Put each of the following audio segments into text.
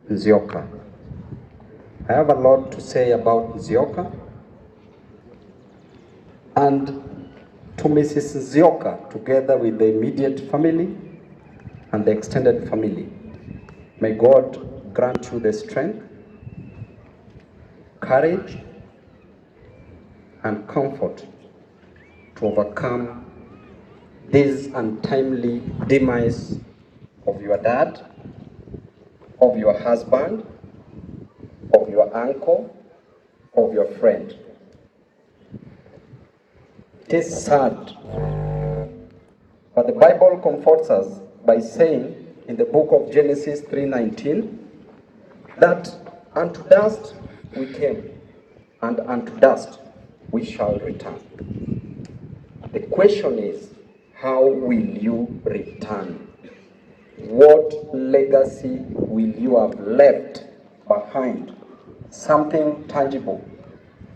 Nzioka. I have a lot to say about Nzioka. And to Mrs. Nzioka, together with the immediate family and the extended family, may God grant you the strength, courage, and comfort to overcome this untimely demise of your dad, of your husband, of your uncle, of your friend. It is sad, but the Bible comforts us by saying in the book of Genesis 3:19 that unto dust we came, and unto dust we shall return. The question is, how will you return? What legacy will you have left behind? Something tangible,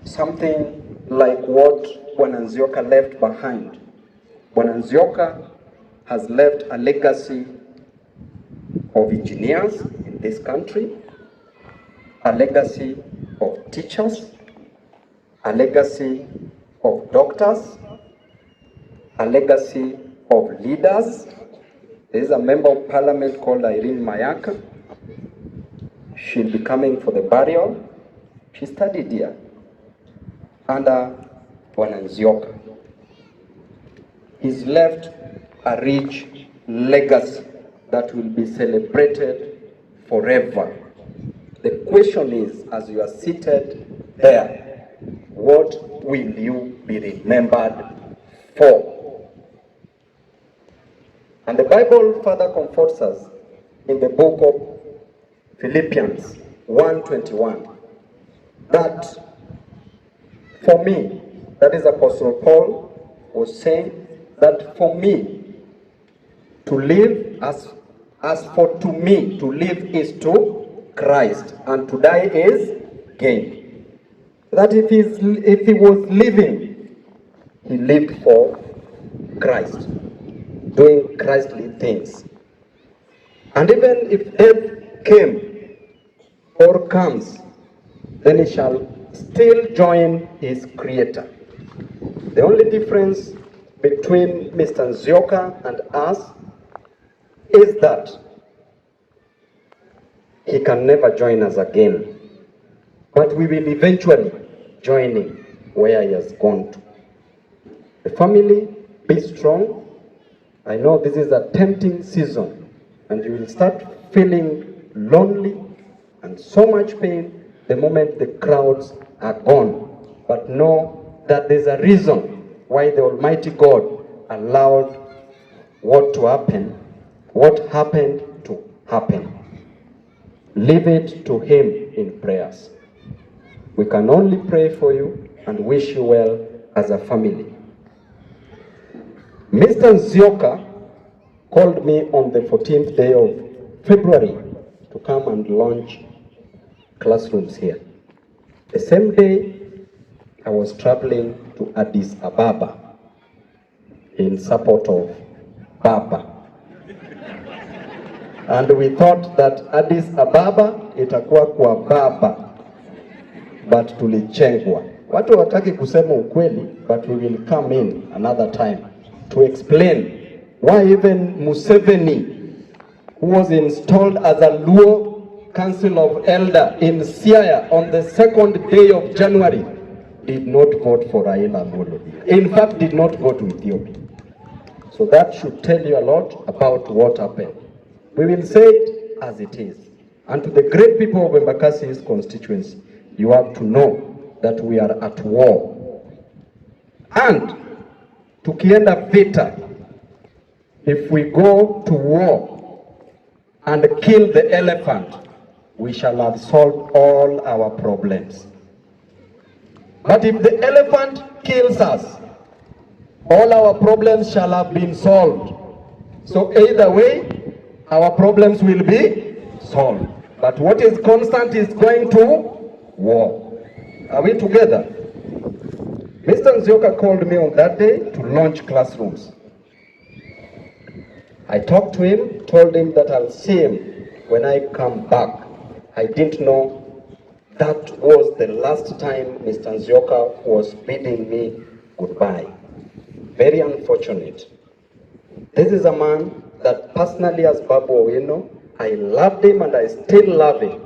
something like what Bwana Nzioka left behind. Bwana Nzioka has left a legacy of engineers in this country, a legacy of teachers, a legacy of doctors, a legacy of leaders. There is a member of parliament called Irene Mayaka. She'll be coming for the burial. She studied here under Bwana Nzioka. He's left a rich legacy that will be celebrated forever. The question is, as you are seated there, what will you be remembered for? And the Bible further comforts us in the book of Philippians 1:21 that for me, that is Apostle Paul was saying that for me to live as for to me to live is to Christ and to die is gain. That if he was living, he lived for Christ, doing Christly things. And even if death came or comes, then he shall still join his Creator. The only difference between Mr. Nzioka and us is that he can never join us again, but we will eventually join him where he has gone to. The family, be strong. I know this is a tempting season, and you will start feeling lonely and so much pain the moment the crowds are gone. But know that there's a reason why the Almighty God allowed what happened to happen. Leave it to Him in prayers. We can only pray for you and wish you well as a family. Mr. Nzioka called me on the 14th day of February to come and launch classrooms here. The same day, I was traveling to Addis Ababa in support of Baba. And we thought that Addis Ababa itakuwa kwa Baba, but tulichengwa. Watu wataki kusema ukweli, but we will come in another time to explain why even Museveni, who was installed as a Luo Council of Elder in Siaya on the 2nd day of January, did not vote for Raila Amolo Odinga. In fact, did not go to Ethiopia. So that should tell you a lot about what happened. We will say it as it is. And to the great people of Embakasi's constituency, you have to know that we are at war. And tukienda vita, if we go to war and kill the elephant, we shall have solved all our problems. But if the elephant kills us, all our problems shall have been solved. So either way, our problems will be solved. But what is constant is going to war. Are we together? Mr. Nzioka called me on that day to launch classrooms. I talked to him, told him that I'll see him when I come back. I didn't know that was the last time Mr. Nzioka was bidding me goodbye. Very unfortunate. This is a man that personally, as Babu Owino, I loved him and I still love him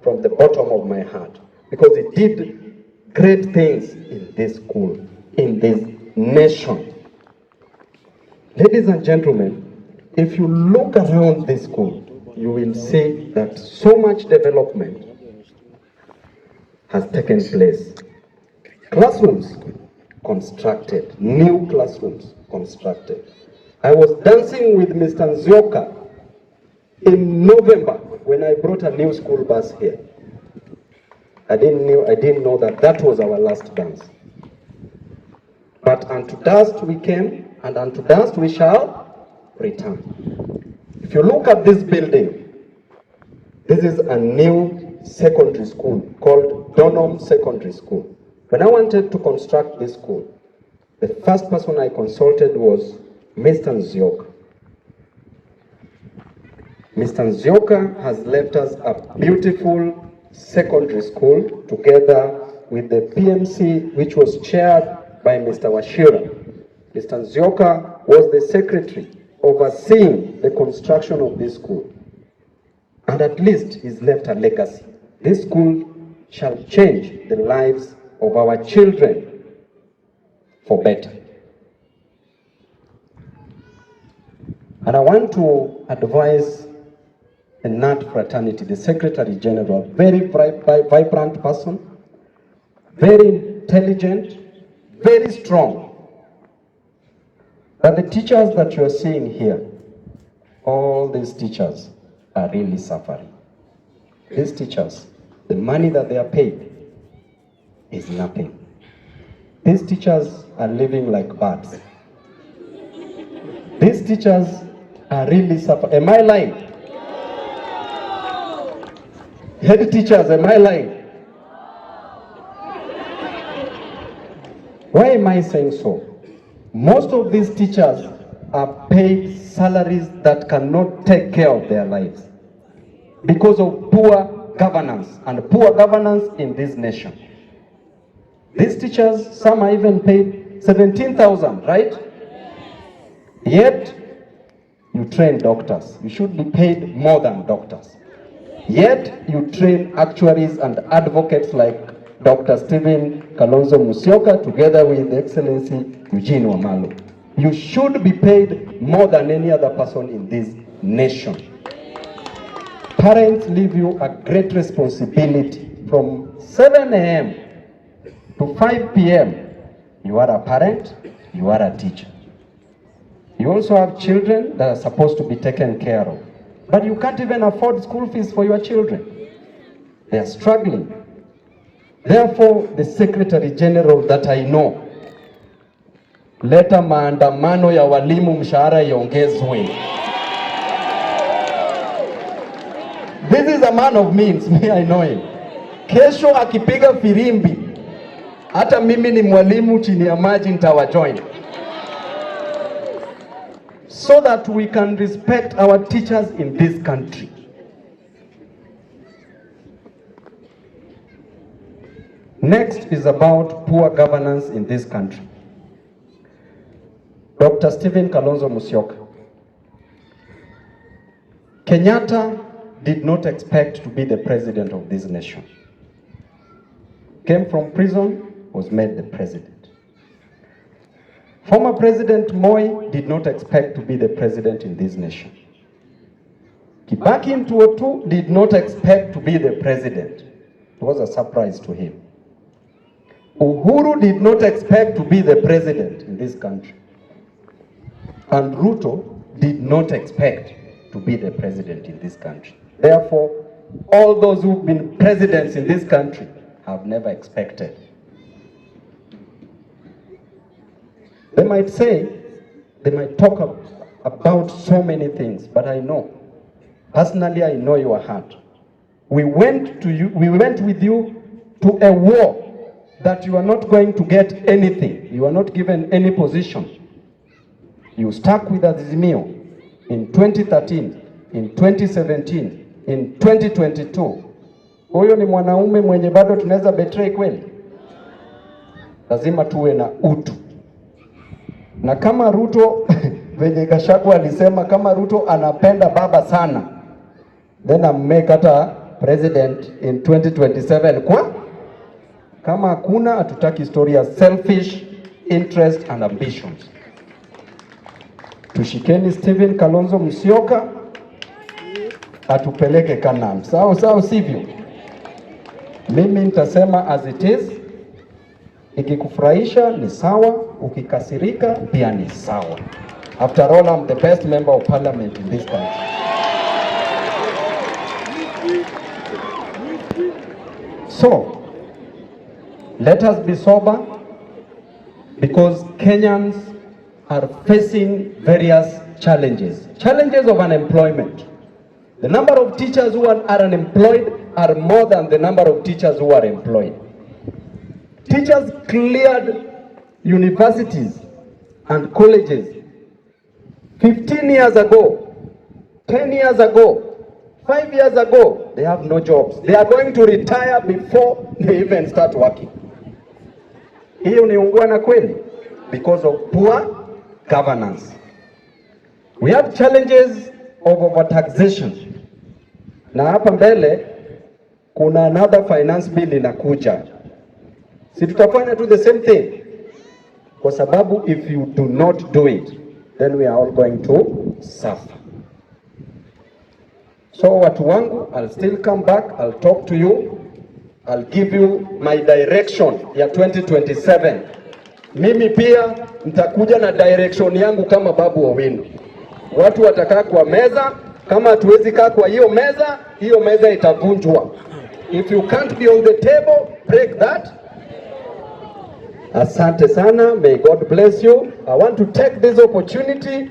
from the bottom of my heart, because he did great things in this school, in this nation. Ladies and gentlemen, if you look around this school, you will see that so much development has taken place. Classrooms constructed, new classrooms constructed. I was dancing with Mr. Nzioka in November when I brought a new school bus here. I didn't know that was our last dance. But unto dust we came, and unto dust we shall return. If you look at this building, this is a new secondary school called Donholm Secondary School. When I wanted to construct this school, the first person I consulted was Mr. Nzioka. Mr. Nzioka has left us a beautiful secondary school together with the PMC, which was chaired by Mr. Washira. Mr. Nzioka was the secretary overseeing the construction of this school. And at least he's left a legacy. This school shall change the lives of our children for better. And I want to advise the NAT fraternity, the Secretary General, very vibrant person, very intelligent, very strong, that the teachers that you are seeing here, all these teachers are really suffering. These teachers, the money that they are paid is nothing. These teachers are living like birds. These teachers are really suffering. Am I lying? Head teachers, am I lying? Why am I saying so? Most of these teachers are paid salaries that cannot take care of their lives because of poor governance, and poor governance in this nation. These teachers, some are even paid 17,000, right? Yet, you train doctors. You should be paid more than doctors. Yet, you train actuaries and advocates like Dr. Stephen Kalonzo Musyoka together with Excellency Eugene Wamalwa. You should be paid more than any other person in this nation. Parents leave you a great responsibility from 7 a.m. to 5 p.m. You are a parent, you are a teacher. You also have children that are supposed to be taken care of. But you can't even afford school fees for your children. They are struggling. Therefore, the Secretary General that I know, leta maandamano ya walimu mshahara iongezwe. This is a man of means, me I know him. Kesho akipiga firimbi, hata mimi ni mwalimu chini ya maji nitawajoin. So that we can respect our teachers in this country. Next is about poor governance in this country. Dr. Stephen Kalonzo Musyoka. Kenyatta did not expect to be the president of this nation. Came from prison, was made the president. Former President Moi did not expect to be the president in this nation. Kibaki in 2002 did not expect to be the president. It was a surprise to him. Uhuru did not expect to be the president in this country. And Ruto did not expect to be the president in this country. Therefore, all those who've been presidents in this country have never expected. They might say, they might talk about so many things, but I know, personally I know your heart. We went with you to a war that you are not going to get anything. You are not given any position. You stuck with Azimio in 2013, in 2017, in 2022. Huyo ni mwanaume mwenye bado tunaweza betray kweli? Lazima tuwe na utu. Na kama Ruto venye Gachagua alisema, kama Ruto anapenda baba sana, then make hata president in 2027 kwa. Kama hakuna, hatutaki story ya selfish interest and ambitions. Tushikeni Stephen Kalonzo Musyoka atupeleke Canaan. Sawa sivyo? Mimi nitasema as it is. Ikikufurahisha ni sawa, ukikasirika pia ni sawa. After all, I'm the best member of parliament in this country. So, let us be sober, because Kenyans are facing various challenges. Challenges of unemployment. The number of teachers who are unemployed are more than the number of teachers who are employed. Teachers cleared universities and colleges 15 years ago, 10 years ago, 5 years ago. They have no jobs. They are going to retire before they even start working. Hiyo ni ungwana kweli, because of poor governance. We have challenges of overtaxation. Na hapa mbele kuna another finance bill inakuja. Si tutafanya to the same thing? Kwa sababu if you do not do it, then we are all going to suffer. So watu wangu, I'll still come back, I'll talk to you, I'll give you my direction ya 2027. Mimi pia nitakuja na direction yangu kama Babu Owino. Watu watakaa kwa meza, kama hatuwezi kaa kwa hiyo meza itavunjwa. If you can't be on the table, break that. Asante sana. May God bless you. I want to take this opportunity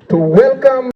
to welcome